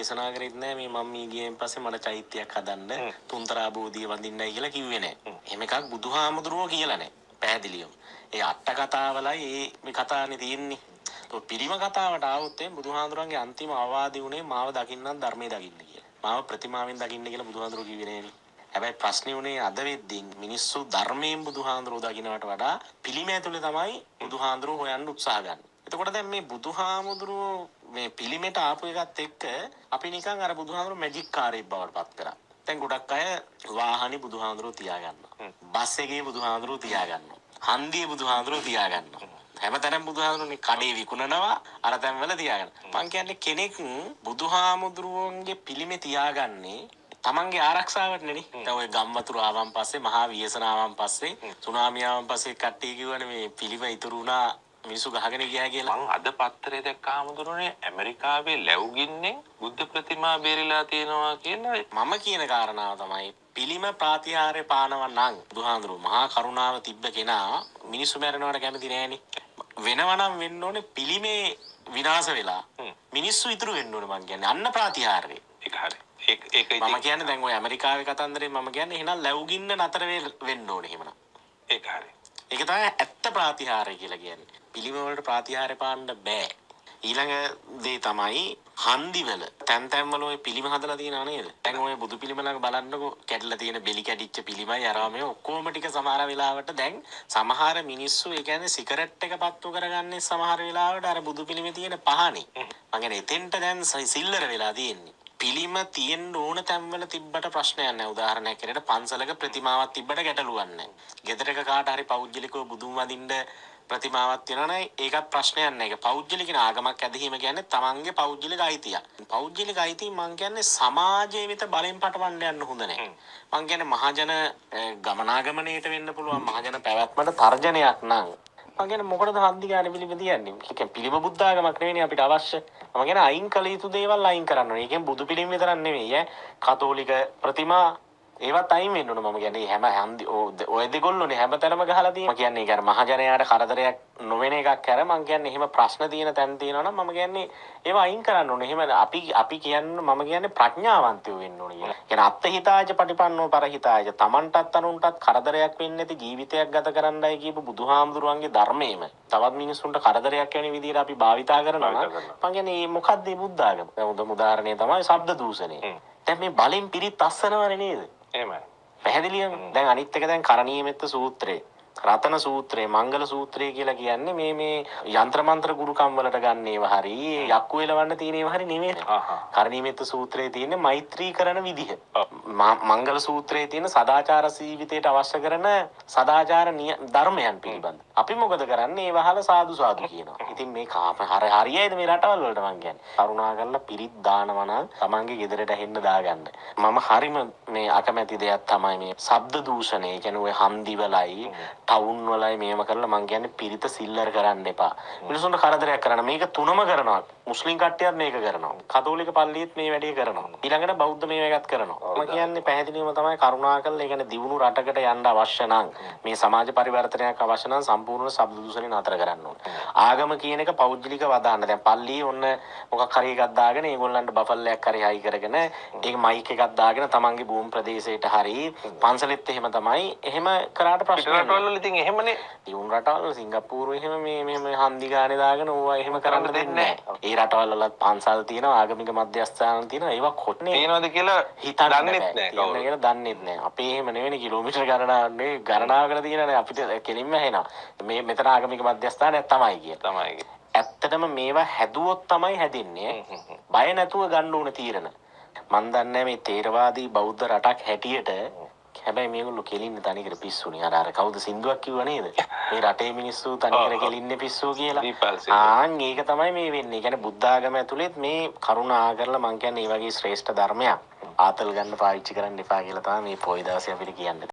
දේශනා කරෙත් නෑ මේ මම මේ ගියෙන් පස්සේ මට චෛත්‍යයක් හදන්න තුන්තරා බෝධිය වඳින්නයි කියලා කිව්වේ නෑ. එහෙම එකක් බුදුහාමුදුරුවෝ කියලා නෑ. පැහැදිලිවම. ඒ අට කතාවලයි මේ කතානේ තියෙන්නේ. පිරිම කතාවට ආවොත් බුදුහාඳුරන්ගේ අන්තිම අවවාදය උනේ මාව දකින්නත් ධර්මයේ දකින්න කියලා. මාව ප්‍රතිමාවෙන් දකින්න කියලා බුදුහාඳුරෝ කිව්වේ නෑනේ. හැබැයි ප්‍රශ්නේ උනේ අද වෙද්දී මිනිස්සු ධර්මයෙන් බුදුහාඳුරෝ දකින්නට වඩා පිළිම ඇතුලේ තමයි බුදුහාඳුරෝ හොයන්න උත්සාහ ගන්න. එතකොට දැන් මේ බුදුහාමුදුරෝ මේ පිළිමෙට ආපු එකත් එක්ක අපි නිකන් අර බුදුහාමුදුරෝ මැජික් කාරයෙක් බවට පත් කරා. දැන් ගොඩක් අය වාහනේ බුදුහාමුදුරෝ තියාගන්නවා. බස් එකේ බුදුහාමුදුරෝ තියාගන්නවා. හන්දියේ බුදුහාමුදුරෝ තියාගන්නවා. හැමතැනම බුදුහාමුදුරනේ කඩේ විකුණනවා අර තැන්වල තියාගන්න. මං කියන්නේ කෙනෙක් බුදුහාමුදුරුවන්ගේ පිළිමේ තියාගන්නේ තමන්ගේ ආරක්ෂාවට නෙනේ. දැන් ඔය ගම්වතුර ආවන් පස්සේ මහා වියසන ආවන් පස්සේ සුනාමිය ආවන් පස්සේ කට්ටිය කිව්වනේ මේ පිළිම ඉතුරු වුණා මිනිස්සු ගහගෙන ගියා කියලා. මං අද පත්තරේ දැක්කහමදුරනේ ඇමරිකාවේ ලැබුගින්නේ බුද්ධ ප්‍රතිමා බේරිලා තියෙනවා කියලා. මම කියන කාරණාව තමයි පිළිම ප්‍රාතිහාර්ය පානව නම් බුදුහාඳුරු මහා කරුණාව තිබ්බ කෙනා මිනිස්සු මැරෙනවට කැමති නෑනේ. වෙනවනම් වෙන්න ඕනේ පිළිමේ විනාශ වෙලා මිනිස්සු ඉතුරු වෙන්න ඕනේ මං කියන්නේ අන්න ප්‍රාතිහාර්ය. ඒක හරි. ඒක මම කියන්නේ දැන් ඔය ඇමරිකාවේ කතන්දරේ මම කියන්නේ එහෙනම් ලැබුගින්න නතර වෙන්න ඕනේ එහෙමනම්. ඒක හරි. ඒක තමයි ඇත්ත ප්‍රාතිහාර්ය කියලා කියන්නේ. පිළිම වලට ප්‍රාතිහාර්ය පාන්න බෑ. ඊළඟ දේ තමයි හන්දිවල තැන් තැන්වල ඔය පිළිම හදලා තියෙනව නේද? දැන් ඔය බුදු පිළිම ළඟ බලන්නකෝ කැඩලා තියෙන බෙලි කැඩිච්ච පිළිමයි අරවා මේ ඔක්කොම ටික සමහර වෙලාවට දැන් සමහර මිනිස්සු ඒ කියන්නේ සිගරට් එක පත්තු කරගන්නේ සමහර වෙලාවට අර බුදු පිළිමේ තියෙන පහනේ. මං කියන්නේ එතෙන්ට දැන් සිල්ලර වෙලා තියෙන්නේ. පිළිම තියෙන්න ඕන තැන්වල තිබ්බට ප්‍රශ්නයක් නැහැ. උදාහරණයක් ඇරෙන්න පන්සලක ප්‍රතිමාවක් තිබ්බට ගැටලුවක් නැහැ. ගෙදරක කාට හරි පෞද්ගලිකව බුදුන් වදින්න ප්‍රතිමාවක් තියෙනවා නම් ඒකත් ප්‍රශ්නයක් නැහැ. ඒක පෞද්ගලික ආගමක් ඇදහිම කියන්නේ තමන්ගේ පෞද්ගලික අයිතිය. පෞද්ගලික අයිතිය මං කියන්නේ සමාජයේ විත බලෙන් පටවන්න යන්න හොඳ නැහැ. මං කියන්නේ මහජන ගමනාගමනයට වෙන්න පුළුවන් මහජන පැවැත්මට තර්ජනයක් නම් මං කියන්නේ මොකටද හන්දි ගානේ පිළිම තියන්නේ? ඒ කියන්නේ පිළිම බුද්ධ ආගමක් නෙවෙයි අපිට අවශ්‍ය. මම කියන්නේ අයින් කළ යුතු දේවල් අයින් කරන්න ඕනේ. ඒ කියන්නේ බුදු පිළිම විතරක් නෙවෙයි කතෝලික ප්‍රතිමා ඒවත් අයින් වෙන්න ඕන. මම කියන්නේ හැම හන්දි ඔය දෙගොල්ලෝනේ හැමතැනම ගහලා තියෙන්නේ. මම කියන්නේ ඒක අර මහජනයාට කරදරයක් නොවන එකක් අර මම කියන්නේ එහෙම ප්‍රශ්න තියෙන තැන් තියෙනවා නම් මම කියන්නේ ඒවා අයින් කරන්න ඕනේ. එහෙම අපි කියන්නේ මම කියන්නේ ප්‍රඥාවන්තයෝ වෙන්න ඕනේ කියලා. කියන්නේ අත්හිතායච පටිපන්නෝ පරහිතායච තමන්ටත් අනුන්ටත් කරදරයක් වෙන්නේ නැති ජීවිතයක් ගත කරන්නයි කියපු බුදුහාමුදුරුවන්ගේ ධර්මයේම තවත් මිනිස්සුන්ට කරදරයක් වෙන විදිහට අපි භාවිතා කරනවා නම් මම කියන්නේ මේ මොකක්ද මේ බුද්ධ ආගම? දැන් උදාහරණය තමයි ශබ්ද දූෂණය. දැන් මේ බලෙන් පිරිත් අස්සනවනේ නේද? එහෙමයි. පැහැදිලියම. දැන් අනිත් එක දැන් කරණීයමෙත්ත සූත්‍රය, රතන සූත්‍රය, මංගල සූත්‍රය කියලා කියන්නේ මේ යంత్ర මන්ත්‍ර ගුරුකම් වලට ගන්න ඒවා හරි යක්කු එලවන්න තියෙන ඒවා හරි නෙමෙයි. කරණීයමෙත්ත සූත්‍රයේ තියෙන්නේ මෛත්‍රී කරන විදිහ. මංගල සූත්‍රයේ තියෙන සදාචාර ජීවිතයට අවශ්‍ය කරන සදාචාර ධර්මයන් පිළිබඳ. අපි මොකද කරන්නේ? ඒව අහලා සාදු සාදු කියනවා. ඉතින් මේ හරියයිද මේ රටවල් වලට මං කියන්නේ. කරුණා කරලා පිරිත් දානවා නම් තමන්ගේ ගෙදරට ඇහෙන්න දාගන්න. මම හරිම මේ අකමැති දෙයක් තමයි මේ ශබ්ද දූෂණය. ඒ කියන්නේ ඔය හන්දි වලයි ටවුන් වලයි මේව කරලා මං කියන්නේ පිරිත සිල්ලර් කරන්න එපා. මිනිස්සුන්ට කරදරයක් කරන්න. මේක තුනම කරනවා. මුස්ලිම් කට්ටියත් මේක කරනවා. කතෝලික පල්ලියත් මේ වැඩේ කරනවා. ඊළඟට බෞද්ධ මේව එකත් කරනවා. මම කියන්නේ පැහැදිලිවම තමයි කරුණා කරලා ඒ කියන්නේ දියුණු රටකට යන්න අවශ්‍ය නම් මේ සමාජ පරිවර්තනයක් අවශ්‍ය නම් සම්පූර්ණ ශබ්ද දූෂණය නතර කරන්න ඕනේ. ආගම කියන එක පෞද්ගලිකව අදහන්න. දැන් පල්ලියේ ඔන්න මොකක් හරි එකක් දාගෙන ඒගොල්ලන්ට බෆල්ලයක් හරි හයි කරගෙන ඒක මයික් එකක් දාගෙන තමන්ගේ භූමි ප්‍රදේශයට හරි පන්සලෙත් එහෙම තමයි. එහෙම කරාට ප්‍රශ්න නෑ. ඉතින් එහෙමනේ දියුණු රටවල් සිංගප්පූරුවේ එහෙම මෙහෙම හන්දි ගානේ දාගෙන ඕවා එහෙම කරන්න දෙන්නේ නැහැ. ඒ රටවල් වල පන්සල් තියෙනවා ආගමික මධ්‍යස්ථාන තියෙනවා ඒවා කොටනේ තියෙනවද කියලා දන්නෙත් නැහැ කවුරු කියලා දන්නෙත් නැහැ. අපේ එහෙම නෙවෙයි කිලෝමීටර් ගණනාවකට තියෙනනේ අපිට කෙලින්ම ඇහෙනවා. මේ මෙතන ආගමික මධ්‍යස්ථානයක් තමයි කිය. තමයි. ඇත්තටම මේවා හැදුවොත් තමයි හැදෙන්නේ. බය නැතුව ගන්න ඕන තීරණ. මන් දන්නේ මේ තේරවාදී බෞද්ධ රටක් හැටියට හැබැයි මේගොල්ලෝ කෙලින්න තනිකර පිස්සුනේ. අර කවුද සින්දුවක් කිව්ව නේද? මේ රටේ මිනිස්සු තනිකර කෙලින්නේ පිස්සුව කියලා. ඒක තමයි මේ වෙන්නේ. කියන්නේ බුද්ධ ආගම ඇතුළෙත් මේ කරුණා කරලා මං කියන්නේ මේ වගේ ශ්‍රේෂ්ඨ ධර්මයක් ආතල් ගන්න පාවිච්චි කරන්න එපා කියලා තමයි මේ පොයි දවසේ අපිට කියන්නේ.